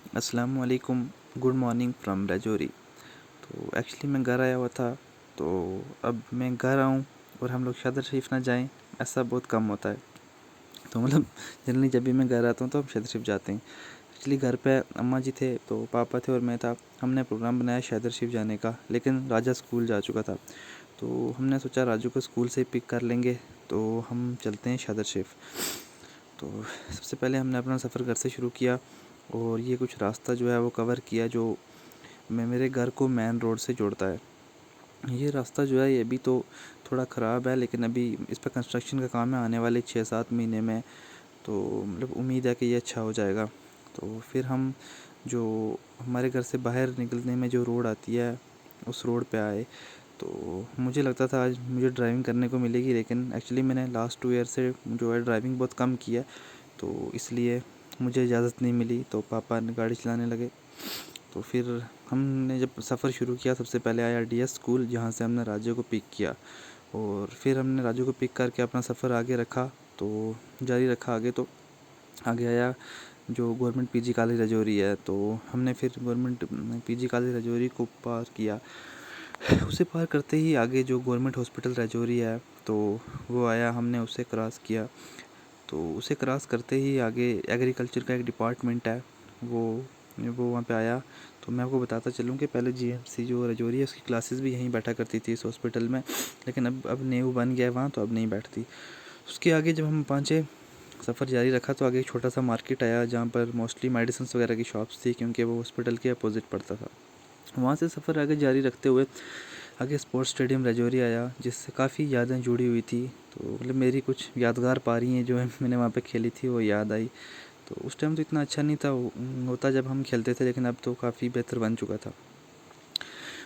अस्सलाम वालेकुम। Good morning from Rajouri. तो एक्चुअली मैं घर आया हुआ था, तो अब मैं घर आऊँ और हम लोग शदर शरीफ ना जाएं, ऐसा बहुत कम होता है। तो मतलब जनरली जब भी मैं घर आता हूँ तो हम शदर शरीफ जाते हैं। एक्चुअली घर पे अम्मा जी थे, तो पापा थे और मैं था। हमने प्रोग्राम बनाया शदर शरीफ जाने का, लेकिन राजा स्कूल जा चुका था। तो हमने सोचा राजू को स्कूल से पिक कर लेंगे, तो हम चलते हैं शदर शरीफ। तो सबसे पहले हमने अपना सफ़र घर से शुरू किया और ये कुछ रास्ता जो है वो कवर किया जो मेरे घर को मेन रोड से जोड़ता है। ये रास्ता जो है ये अभी तो थोड़ा ख़राब है, लेकिन अभी इस पर कंस्ट्रक्शन का काम है आने वाले 6-7 महीने में। तो मतलब उम्मीद है कि ये अच्छा हो जाएगा। तो फिर हम जो हमारे घर से बाहर निकलने में जो रोड आती है उस रोड पे आए। तो मुझे लगता था आज मुझे ड्राइविंग करने को मिलेगी, लेकिन एक्चुअली मैंने लास्ट 2 ईयर से जो है ड्राइविंग बहुत कम की है, तो इसलिए मुझे इजाज़त नहीं मिली। तो पापा ने गाड़ी चलाने लगे। तो फिर हमने जब सफ़र शुरू किया, सबसे पहले आया डीएस स्कूल, जहाँ से हमने राजू को पिक किया। और फिर हमने राजू को पिक करके अपना सफ़र आगे रखा, तो जारी रखा आगे। तो आगे आया जो गवर्नमेंट पीजी कॉलेज राजौरी है, तो हमने फिर गवर्नमेंट पीजी कॉलेज राजौरी को पार किया। उसे पार करते ही आगे जो गवर्नमेंट हॉस्पिटल राजौरी है, तो वो आया, हमने उसे क्रॉस किया। तो उसे क्रॉस करते ही आगे एग्रीकल्चर का एक डिपार्टमेंट है, वो वहाँ पे आया। तो मैं आपको बताता चलूँ कि पहले जीएमसी जो राजौरी है उसकी क्लासेस भी यहीं बैठा करती थी इस हॉस्पिटल में, लेकिन अब न्यू बन गया है वहाँ, तो अब नहीं बैठती। उसके आगे जब हम पहुँचे, सफ़र जारी रखा, तो आगे एक छोटा सा मार्केट आया जहाँ पर मोस्टली मेडिसिन वगैरह की शॉप्स थी, क्योंकि वो हॉस्पिटल के अपोजिट पड़ता था। वहाँ से सफ़र आगे जारी रखते हुए आगे स्पोर्ट्स स्टेडियम राजौरी आया, जिससे काफ़ी यादें जुड़ी हुई थी। तो मतलब मेरी कुछ यादगार पारी हैं जो है मैंने वहाँ पे खेली थी, वो याद आई। तो उस टाइम तो इतना अच्छा नहीं था होता जब हम खेलते थे, लेकिन अब तो काफ़ी बेहतर बन चुका था।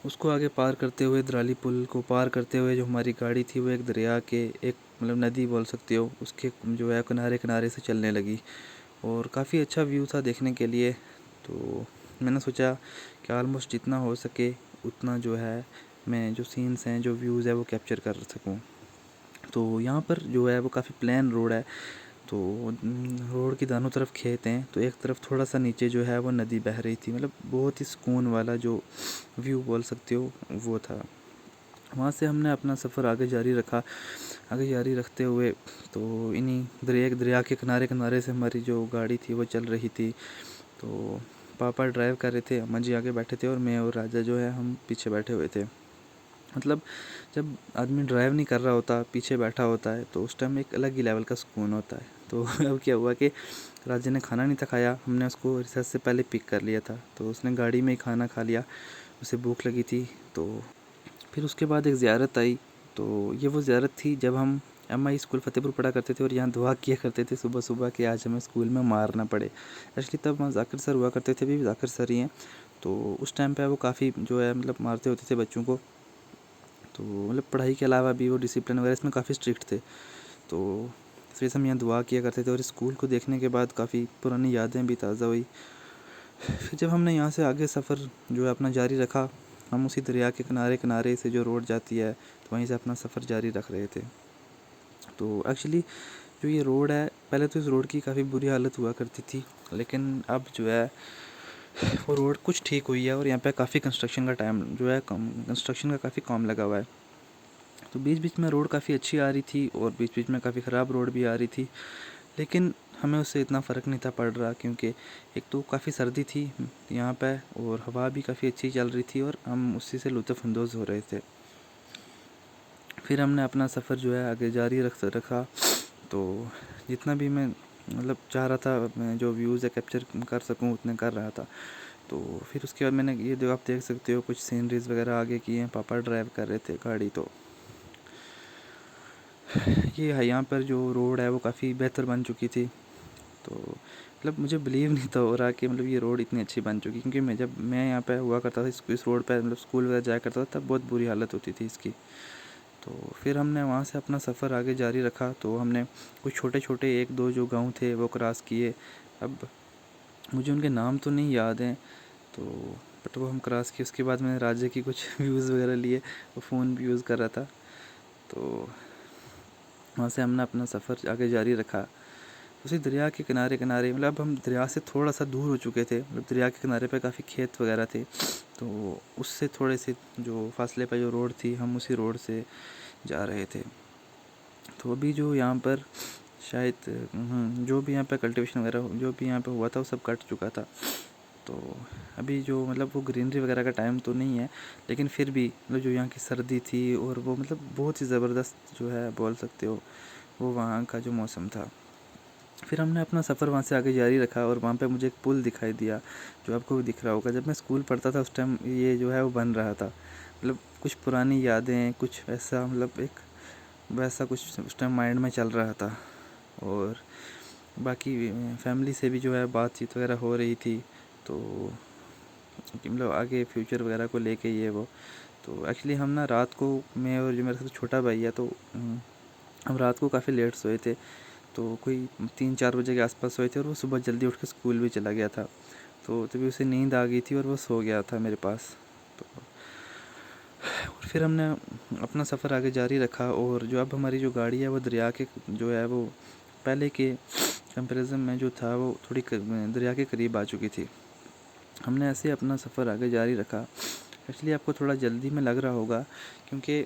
उसको आगे पार करते हुए, दराली पुल को पार करते हुए, जो हमारी गाड़ी थी वो एक दरिया के, एक मतलब नदी बोल सकते हो, उसके जो है किनारे किनारे से चलने लगी। और काफ़ी अच्छा व्यू था देखने के लिए। तो मैंने सोचा कि ऑलमोस्ट जितना हो सके उतना जो है मैं जो सीन्स हैं, जो व्यूज़ है वो कैप्चर कर सकूं। तो यहाँ पर जो है वो काफ़ी प्लेन रोड है। तो रोड की दोनों तरफ खेत हैं, तो एक तरफ थोड़ा सा नीचे जो है वो नदी बह रही थी। मतलब बहुत ही सुकून वाला जो व्यू बोल सकते हो वो था। वहाँ से हमने अपना सफ़र आगे जारी रखा। आगे जारी रखते हुए तो इन्हीं दरिया के किनारे किनारे से हमारी जो गाड़ी थी वो चल रही थी। तो पापा ड्राइव कर रहे थे, अम्मा जी आगे बैठे थे और मैं और राजा जो है हम पीछे बैठे हुए थे। मतलब जब आदमी ड्राइव नहीं कर रहा होता, पीछे बैठा होता है, तो उस टाइम एक अलग ही लेवल का सुकून होता है। तो अब क्या हुआ कि राजा ने खाना नहीं था खाया, हमने उसको रिसर्च से पहले पिक कर लिया था, तो उसने गाड़ी में ही खाना खा लिया। उसे भूख लगी थी। तो फिर उसके बाद एक ज़ियारत आई। तो ये वो ज़ियारत थी जब हम एमआई स्कूल फ़तेहपुर पढ़ा करते थे और यहाँ दुआ किया करते थे सुबह सुबह कि आज हमें स्कूल में मार ना पड़े। एक्चुअली तब वहाँ जाकिर सर हुआ करते थे, अभी भी जाकिर सर ही हैं। तो उस टाइम पे वो काफ़ी जो है मतलब मारते होते थे बच्चों को। तो मतलब पढ़ाई के अलावा भी वो डिसिप्लिन वगैरह इसमें काफ़ी स्ट्रिक्ट थे। तो इस वजह से हम यहाँ दुआ किया करते थे और स्कूल को देखने के बाद काफ़ी पुरानी यादें भी ताज़ा हुई। फिर जब हमने यहाँ से आगे सफ़र जो है अपना जारी रखा, हम उसी दरिया के किनारे किनारे से जो रोड जाती है, तो वहीं से अपना सफ़र जारी रख रहे थे। तो एक्चुअली जो ये रोड है, पहले तो इस रोड की काफ़ी बुरी हालत हुआ करती थी, लेकिन अब जो है वो रोड कुछ ठीक हुई है और यहाँ पे काफ़ी कंस्ट्रक्शन का टाइम जो है कंस्ट्रक्शन का काफ़ी काम लगा हुआ है। तो बीच बीच में रोड काफ़ी अच्छी आ रही थी और बीच बीच में काफ़ी ख़राब रोड भी आ रही थी, लेकिन हमें उससे इतना फ़र्क नहीं था पड़ रहा, क्योंकि एक तो काफ़ी सर्दी थी यहाँ पे और हवा भी काफ़ी अच्छी चल रही थी और हम उसी से लुत्फ़अंदोज़ हो रहे थे। फिर हमने अपना सफ़र जो है आगे जारी रखा। तो जितना भी मैं मतलब चाह रहा था मैं जो व्यूज़ है कैप्चर कर सकूं उतने कर रहा था। तो फिर उसके बाद मैंने ये जो आप देख सकते हो कुछ सीनरीज़ वगैरह आगे की हैं, पापा ड्राइव कर रहे थे गाड़ी। तो ये है यहाँ पर जो रोड है वो काफ़ी बेहतर बन चुकी थी। तो मतलब मुझे बिलीव नहीं था हो रहा कि मतलब ये रोड इतनी अच्छी बन चुकी, क्योंकि मैं यहाँ पे हुआ करता था इस रोड पे, मतलब स्कूल वगैरह जाया करता था, तब बहुत बुरी हालत होती थी इसकी। तो फिर हमने वहाँ से अपना सफ़र आगे जारी रखा। तो हमने कुछ छोटे छोटे 1-2 जो गांव थे वो क्रॉस किए। अब मुझे उनके नाम तो नहीं याद हैं, तो बट वो हम क्रॉस किए। उसके बाद मैंने राज्य की कुछ व्यूज़ वगैरह लिए, वो फ़ोन भी यूज़ कर रहा था। तो वहाँ से हमने अपना सफ़र आगे जारी रखा। उसी दरिया के किनारे किनारे, मतलब अब हम दरिया से थोड़ा सा दूर हो चुके थे, मतलब दरिया के किनारे पे काफ़ी खेत वगैरह थे, तो उससे थोड़े से जो फासले पे जो रोड थी, हम उसी रोड से जा रहे थे। तो अभी जो यहाँ पर शायद जो भी यहाँ पे कल्टीवेशन वगैरह जो भी यहाँ पे हुआ था वो सब कट चुका था। तो अभी जो मतलब वो ग्रीनरी वगैरह का टाइम तो नहीं है, लेकिन फिर भी मतलब जो यहाँ की सर्दी थी और वो मतलब बहुत ही ज़बरदस्त जो है बोल सकते हो, वो वहाँ का जो मौसम था। फिर हमने अपना सफ़र वहाँ से आगे जारी रखा और वहाँ पे मुझे एक पुल दिखाई दिया, जो आपको भी दिख रहा होगा। जब मैं स्कूल पढ़ता था उस टाइम ये जो है वो बन रहा था, मतलब कुछ पुरानी यादें, कुछ ऐसा, मतलब एक वैसा कुछ उस टाइम माइंड में चल रहा था। और बाकी फैमिली से भी जो है बातचीत वगैरह हो रही थी, तो मतलब आगे फ्यूचर वगैरह को लेके ये वो। तो एक्चुअली हम ना रात को, मैं और जो मेरा सबसे छोटा भाई है, तो हम रात को काफ़ी लेट सोए थे, तो कोई 3-4 बजे के आसपास सोए थे, और वो सुबह जल्दी उठ के स्कूल भी चला गया था। तो तभी उसे नींद आ गई थी और वो सो गया था मेरे पास। तो और फिर हमने अपना सफ़र आगे जारी रखा, और जो अब हमारी जो गाड़ी है वो दरिया के जो है वो पहले के कंपैरिजन में जो था वो थोड़ी दरिया के करीब आ चुकी थी। हमने ऐसे अपना सफ़र आगे जारी रखा। एक्चुअली आपको थोड़ा जल्दी में लग रहा होगा, क्योंकि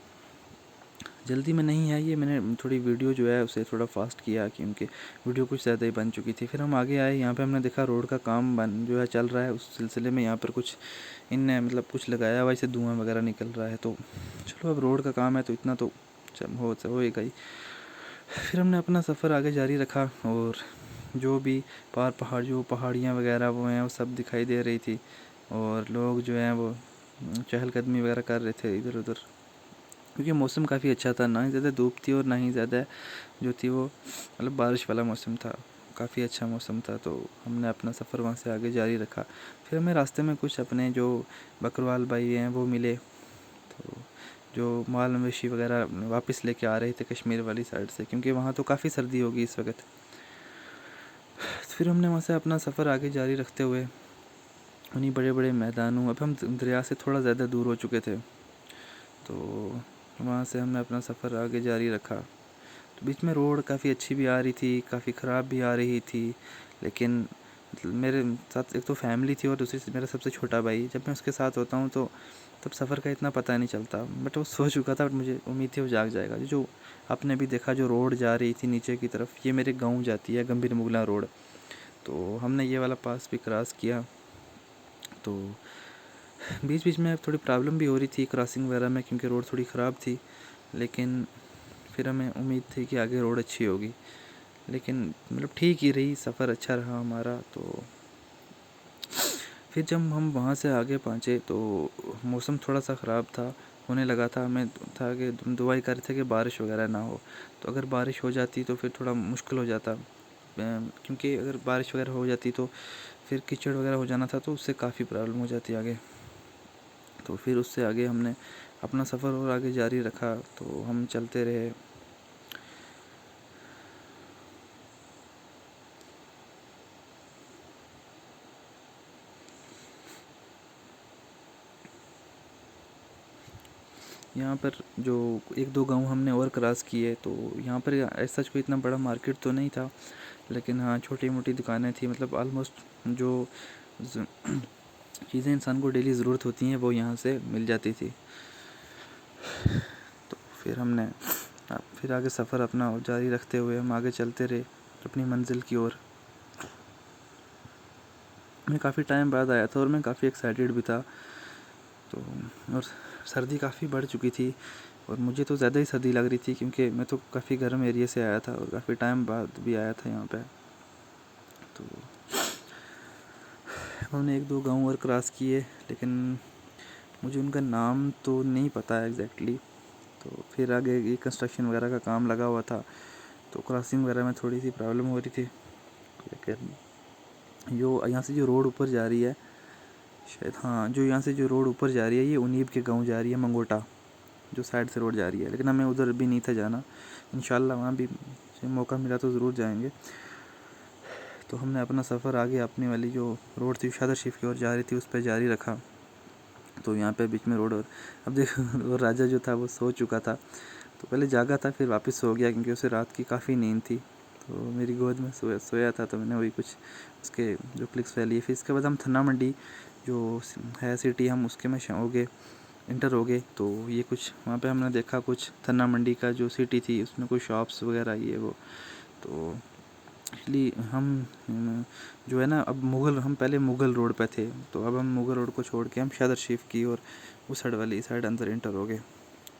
जल्दी में नहीं है ये, मैंने थोड़ी वीडियो जो है उसे थोड़ा फास्ट किया, क्योंकि वीडियो कुछ ज़्यादा ही बन चुकी थी। फिर हम आगे आए, यहाँ पे हमने देखा रोड का काम बन जो है चल रहा है। उस सिलसिले में यहाँ पर कुछ इनने मतलब कुछ लगाया हुआ, इससे धुआं वगैरह निकल रहा है। तो चलो, अब रोड का काम है तो इतना तो होएगा ही। फिर हमने अपना सफ़र आगे जारी रखा, और जो भी पहाड़ियाँ वगैरह वो हैं वो सब दिखाई दे रही थी, और लोग जो हैं वो चहलकदमी वगैरह कर रहे थे इधर उधर, क्योंकि मौसम काफ़ी अच्छा था, ना ही ज़्यादा धूप थी और ना ही ज़्यादा जो थी वो मतलब बारिश वाला मौसम था। काफ़ी अच्छा मौसम था। तो हमने अपना सफ़र वहाँ से आगे जारी रखा। फिर हमें रास्ते में कुछ अपने जो बकरवाल भाई हैं वो मिले, तो जो माल मवेशी वगैरह वापस लेके आ रहे थे कश्मीर वाली साइड से, क्योंकि वहाँ तो काफ़ी सर्दी होगी इस वक्त। फिर हमने वहाँ से अपना सफ़र आगे जारी रखते हुए उन्हीं बड़े बड़े मैदानों, अब हम दरिया से थोड़ा ज़्यादा दूर हो चुके थे, तो वहाँ से हमने अपना सफ़र आगे जारी रखा। तो बीच में रोड काफ़ी अच्छी भी आ रही थी, काफ़ी ख़राब भी आ रही थी, लेकिन मेरे साथ एक तो फैमिली थी और दूसरी से मेरा सबसे छोटा भाई। जब मैं उसके साथ होता हूँ तो तब सफ़र का इतना पता नहीं चलता, बट वो सो चुका था, बट मुझे उम्मीद थी वो जाग जाएगा। जो आपने भी देखा जो रोड जा रही थी नीचे की तरफ, ये मेरे गाँव जाती है, गंभीर मुगला रोड। तो हमने ये वाला पास भी क्रॉस किया। तो बीच बीच में थोड़ी प्रॉब्लम भी हो रही थी क्रॉसिंग वगैरह में, क्योंकि रोड थोड़ी ख़राब थी, लेकिन फिर हमें उम्मीद थी कि आगे रोड अच्छी होगी, लेकिन मतलब ठीक ही रही, सफ़र अच्छा रहा हमारा। तो फिर जब हम वहाँ से आगे पहुँचे तो मौसम थोड़ा सा ख़राब था, होने लगा था। हमें था कि दुआ ही कर रहे थे कि बारिश वगैरह ना हो, तो अगर बारिश हो जाती तो फिर थोड़ा मुश्किल हो जाता, क्योंकि अगर बारिश वगैरह हो जाती तो फिर कीचड़ वगैरह हो जाना था, तो उससे काफ़ी प्रॉब्लम हो जाती आगे। तो फिर उससे आगे हमने अपना सफ़र और आगे जारी रखा, तो हम चलते रहे। यहाँ पर जो 1-2 गांव हमने और क्रॉस किए, तो यहाँ पर ऐसा कोई इतना बड़ा मार्केट तो नहीं था, लेकिन हाँ छोटी मोटी दुकानें थी, मतलब ऑलमोस्ट जो चीज़ें इंसान को डेली ज़रूरत होती हैं वो यहाँ से मिल जाती थी। तो फिर हमने फिर आगे सफ़र अपना जारी रखते हुए हम आगे चलते रहे अपनी मंजिल की ओर। मैं काफ़ी टाइम बाद आया था और मैं काफ़ी एक्साइटेड भी था। तो और सर्दी काफ़ी बढ़ चुकी थी, और मुझे तो ज़्यादा ही सर्दी लग रही थी, क्योंकि मैं तो काफ़ी गर्म एरिया से आया था और काफ़ी टाइम बाद भी आया था यहाँ पे। तो हमने 1-2 गांव और क्रॉस किए, लेकिन मुझे उनका नाम तो नहीं पता है एग्जैक्टली। तो फिर आगे ये कंस्ट्रक्शन वगैरह का काम लगा हुआ था, तो क्रॉसिंग वगैरह में थोड़ी सी प्रॉब्लम हो रही थी। लेकिन जो यहाँ से जो रोड ऊपर जा रही है, शायद हाँ, जो यहाँ से जो रोड ऊपर जा रही है ये उनीब के गांव जा रही है, मंगोटा जो साइड से रोड जा रही है, लेकिन हमें उधर भी नहीं था जाना। इंशाल्लाह वहाँ भी मौका मिला तो ज़रूर जाएंगे। तो हमने अपना सफ़र आगे अपनी वाली जो रोड थी शादर शरीफ की ओर जा रही थी उस पर जारी रखा। तो यहाँ पे बीच में रोड, और अब देखो वो राजा जो था वो सो चुका था, तो पहले जागा था फिर वापस सो गया, क्योंकि उसे रात की काफ़ी नींद थी। तो मेरी गोद में सोया था, तो मैंने वही कुछ उसके जो क्लिक्स वगैरह लिए। फिर इसके बाद हम थन्ना मंडी जो है सिटी, हम उसके में हो गए, इंटर हो गए। तो ये कुछ वहाँ पे हमने देखा, कुछ थन्ना मंडी का जो सिटी थी उसमें कुछ शॉप्स वगैरह ये वो। तो एक्चुअली हम जो है ना, अब हम पहले मुग़ल रोड पे थे, तो अब हम मुग़ल रोड को छोड़ के हम शादर शीफ की और उस साइड वाली साइड अंदर इंटर हो गए।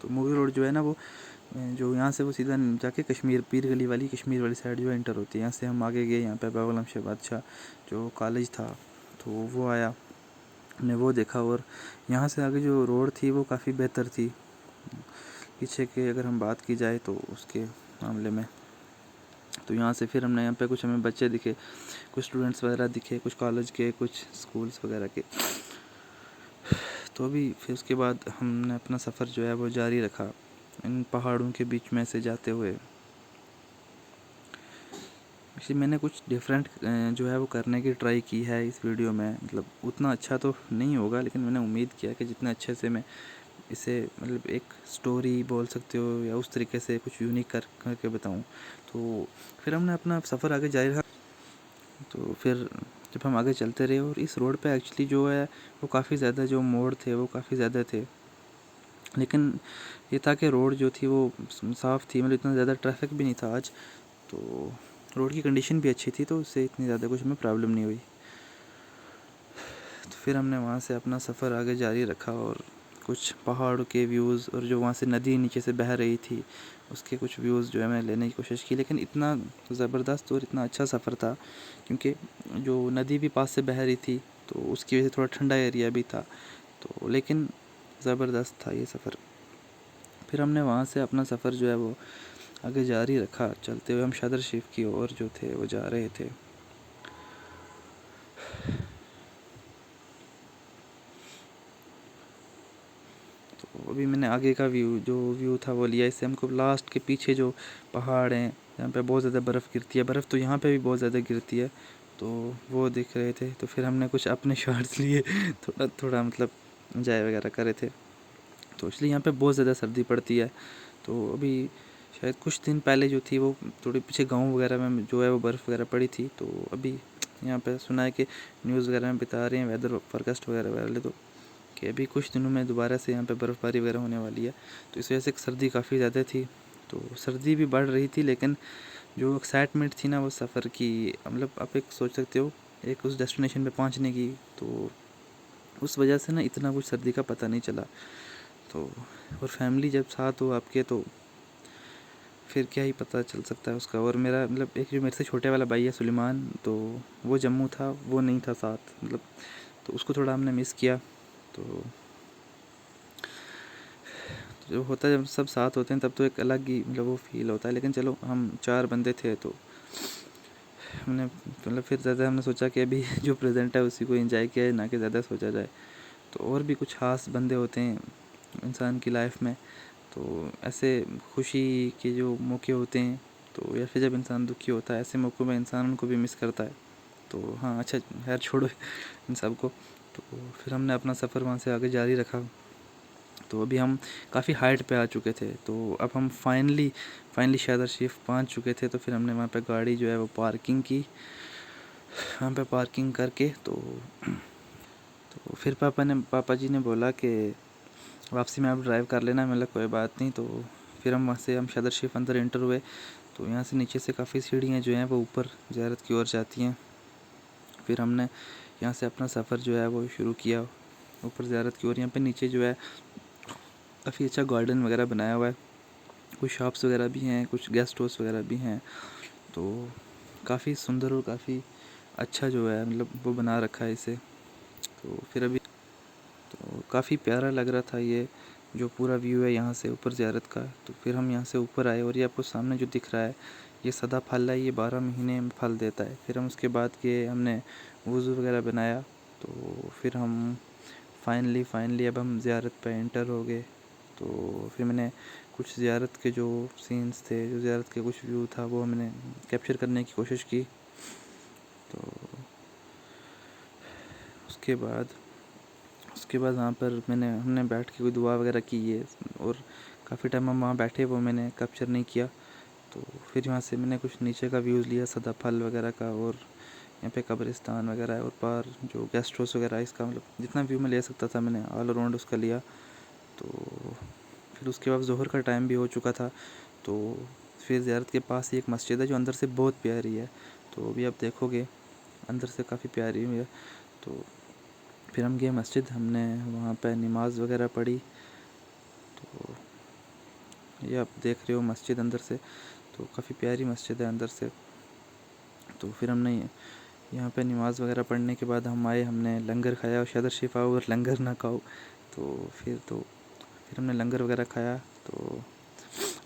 तो मुग़ल रोड जो है ना, वो जो यहाँ से वो सीधा जाके कश्मीर पीर गली वाली कश्मीर वाली साइड जो है इंटर होती है। यहाँ से हम आगे गए, यहाँ पे बाबा आलम शाह बादशाह जो कॉलेज था तो वो आया, हमने वो देखा। और यहाँ से आगे जो रोड थी वो काफ़ी बेहतर थी पीछे के, अगर हम बात की जाए तो उसके मामले में। तो यहाँ से फिर हमने यहाँ पे कुछ हमें बच्चे दिखे, कुछ स्टूडेंट्स वगैरह दिखे, कुछ कॉलेज के, कुछ स्कूल्स वगैरह के। तो अभी फिर उसके बाद हमने अपना सफ़र जो है वो जारी रखा इन पहाड़ों के बीच में से जाते हुए। इसी मैंने कुछ डिफरेंट जो है वो करने की ट्राई की है इस वीडियो में। मतलब उतना अच्छा तो नहीं होगा, लेकिन मैंने उम्मीद किया कि जितने अच्छे से मैं इसे मतलब एक स्टोरी बोल सकते हो या उस तरीके से कुछ यूनिक करके बताऊं। तो फिर हमने अपना सफ़र आगे जारी रखा। तो फिर जब हम आगे चलते रहे, और इस रोड पे एक्चुअली जो है वो काफ़ी ज़्यादा जो मोड़ थे वो काफ़ी ज़्यादा थे, लेकिन ये था कि रोड जो थी वो साफ़ थी, मतलब इतना ज़्यादा ट्रैफिक भी नहीं था आज। तो रोड की कंडीशन भी अच्छी थी, तो उससे इतनी ज़्यादा कुछ हमें प्रॉब्लम नहीं हुई। तो फिर हमने वहाँ से अपना सफ़र आगे जारी रखा, और कुछ पहाड़ों के व्यूज़ और जो वहाँ से नदी नीचे से बह रही थी उसके कुछ व्यूज़ जो है मैं लेने की कोशिश की। लेकिन इतना ज़बरदस्त और इतना अच्छा सफ़र था, क्योंकि जो नदी भी पास से बह रही थी तो उसकी वजह से थोड़ा ठंडा एरिया भी था। तो लेकिन ज़बरदस्त था ये सफ़र। फिर हमने वहाँ से अपना सफ़र जो है वो आगे जारी रखा, चलते हुए हम शादर शीफ की ओर जो थे वो जा रहे थे। तो अभी मैंने आगे का व्यू था वो लिया। इससे हमको लास्ट के पीछे जो पहाड़ हैं जहाँ पे बहुत ज़्यादा बर्फ़ गिरती है, बर्फ़ तो यहाँ पे भी बहुत ज़्यादा गिरती है, तो वो दिख रहे थे। तो फिर हमने कुछ अपने शॉट्स लिए, थोड़ा थोड़ा मतलब एंजॉय वगैरह कर रहे थे। तो इसलिए यहाँ पे बहुत ज़्यादा सर्दी पड़ती है। तो अभी शायद कुछ दिन पहले जो थी वो थोड़ी पीछे गाँव वगैरह में जो है वो बर्फ़ वगैरह पड़ी थी। तो अभी यहाँ पे सुना है कि न्यूज़ वगैरह में बता रहे हैं वेदर फोरकास्ट वगैरह वाले, तो कि अभी कुछ दिनों में दोबारा से यहाँ पे बर्फ़बारी वगैरह होने वाली है। तो इस वजह से सर्दी काफ़ी ज़्यादा थी, तो सर्दी भी बढ़ रही थी, लेकिन जो एक्साइटमेंट थी ना वो सफ़र की, मतलब आप एक सोच सकते हो एक उस डेस्टिनेशन पे पहुँचने की, तो उस वजह से ना इतना कुछ सर्दी का पता नहीं चला। तो और फैमिली जब साथ हो आपके तो फिर क्या ही पता चल सकता है उसका। और मेरा मतलब एक जो मेरे से छोटे वाला भाई है सुलेमान, तो वो जम्मू था, वो नहीं था साथ, मतलब तो उसको थोड़ा हमने मिस किया। तो जो होता है जब सब साथ होते हैं तब तो एक अलग ही मतलब वो फील होता है। लेकिन चलो हम 4 बंदे थे, तो हमने मतलब फिर ज़्यादा हमने सोचा कि अभी जो प्रेजेंट है उसी को एंजॉय किया है, ना कि ज़्यादा सोचा जाए। तो और भी कुछ ख़ास बंदे होते हैं इंसान की लाइफ में, तो ऐसे खुशी के जो मौके होते हैं, तो या फिर जब इंसान दुखी होता है ऐसे मौक़ों में इंसान उनको भी मिस करता है। तो हाँ, अच्छा खैर छोड़ो इन सब को। तो फिर हमने अपना सफ़र वहाँ से आगे जारी रखा। तो अभी हम काफ़ी हाइट पे आ चुके थे, तो अब हम फाइनली शादर शीफ पहुँच चुके थे। तो फिर हमने वहाँ पे गाड़ी जो है वो पार्किंग की, वहाँ पे पार्किंग करके तो फिर पापा जी ने बोला कि वापसी में आप ड्राइव कर लेना। मतलब कोई बात नहीं। तो फिर हम वहाँ से शादर शीफ अंदर एंटर हुए। तो यहाँ से नीचे से काफ़ी सीढ़ियाँ जो हैं वो ऊपर ज़ियारत की ओर जाती हैं। फिर हमने यहाँ से अपना सफ़र जो है वो शुरू किया ऊपर ज़ियारत की ओर। यहाँ पे नीचे जो है काफ़ी अच्छा गार्डन वगैरह बनाया हुआ है, कुछ शॉप्स वगैरह भी हैं, कुछ गेस्ट हाउस वगैरह भी हैं। तो काफ़ी सुंदर और काफ़ी अच्छा जो है मतलब वो बना रखा है इसे। तो फिर अभी तो काफ़ी प्यारा लग रहा था ये जो पूरा व्यू है यहाँ से ऊपर ज़ियारत का। तो फिर हम यहाँ से ऊपर आए, और ये आपको सामने जो दिख रहा है ये सदा फल है, ये 12 महीने में फल देता है। फिर हम उसके बाद के हमने वज़ू वगैरह बनाया। तो फिर हम फाइनली अब हम ज़ियारत पे एंटर हो गए। तो फिर मैंने कुछ ज़ियारत के जो सीन्स थे, जो ज़ियारत के कुछ व्यू था वो मैंने कैप्चर करने की कोशिश की। तो उसके बाद वहाँ पर हमने बैठ के कोई दुआ वगैरह की है, और काफ़ी टाइम हम वहाँ बैठे, वो मैंने कैप्चर नहीं किया। तो फिर यहाँ से मैंने कुछ नीचे का व्यूज़ लिया सदाफल वगैरह का, और यहाँ पे कब्रिस्तान वगैरह है, और पार जो गेस्ट हाउस वगैरह है, इसका मतलब जितना व्यू मैं ले सकता था मैंने ऑल अराउंड उसका लिया। तो फिर उसके बाद ज़ोहर का टाइम भी हो चुका था, तो फिर ज़ियारत के पास ही एक मस्जिद है जो अंदर से बहुत प्यारी है, तो अभी आप देखोगे अंदर से काफ़ी प्यारी हुई है। तो फिर हम गए मस्जिद, हमने वहाँ पे नमाज़ वगैरह पढ़ी। तो ये आप देख रहे हो मस्जिद अंदर से, तो काफ़ी प्यारी मस्जिद है अंदर से। तो फिर हमने यहाँ पे नमाज़ वगैरह पढ़ने के बाद हम आए, हमने लंगर खाया। और शदर शरीफ आओ और लंगर ना खाओ, फिर हमने लंगर वगैरह खाया। तो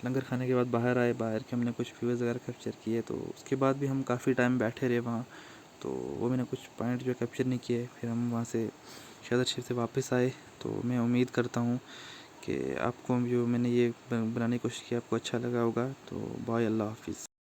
लंगर खाने के बाद बाहर आए, बाहर के हमने कुछ व्यूज़ वगैरह कैप्चर किए। तो उसके बाद भी हम काफ़ी टाइम बैठे रहे वहाँ, तो वो मैंने कुछ पॉइंट जो कैप्चर नहीं किए। फिर हम वहाँ से शदर शरीफ से वापस आए। तो मैं उम्मीद करता हूँ कि आपको जो मैंने ये बनाने की कोशिश की आपको अच्छा लगा होगा। तो बाय, अल्लाह हाफ़िज़।